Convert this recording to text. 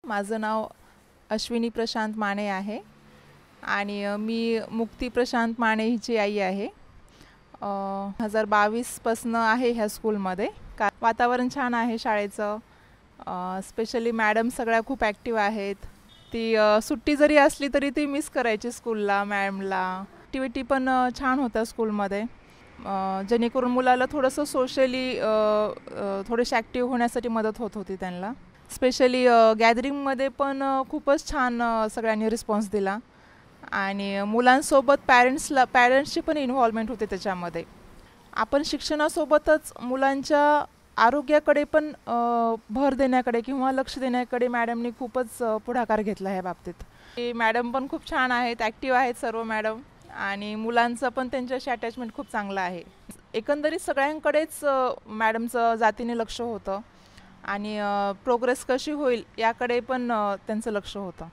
माझं नाव अश्विनी प्रशांत माने आहे आणि मी मुक्ती प्रशांत माने हिची आई आहे. 2022पासून आहे ह्या स्कूलमध्ये. वातावरण छान आहे शाळेचं. स्पेशली मॅडम सगळ्या खूप ॲक्टिव्ह आहेत. ती सुट्टी जरी असली तरी ती मिस करायची स्कूलला, मॅडमला. ॲक्टिव्हिटी पण छान होत्या स्कूलमध्ये, जेणेकरून मुलाला थोडंसं सोशली थोडेसे ॲक्टिव्ह होण्यासाठी मदत होत होती त्यांना. स्पेशली गॅदरिंगमध्ये पण खूपच छान सगळ्यांनी रिस्पॉन्स दिला आणि मुलांसोबत पॅरेंट्सची पण इन्व्हॉल्वमेंट होते त्याच्यामध्ये. आपण शिक्षणासोबतच मुलांच्या आरोग्याकडे पण भर देण्याकडे किंवा लक्ष देण्याकडे मॅडमनी खूपच पुढाकार घेतला ह्या बाबतीत. मॅडम पण खूप छान आहेत, ॲक्टिव्ह आहेत सर्व मॅडम, आणि मुलांचं पण त्यांच्याशी अटॅचमेंट खूप चांगलं आहे. एकंदरीत सगळ्यांकडेच मॅडमचं जातीने लक्ष होतं आणि प्रोग्रेस कशी होईल याकडे पण त्यांचं लक्ष होतं.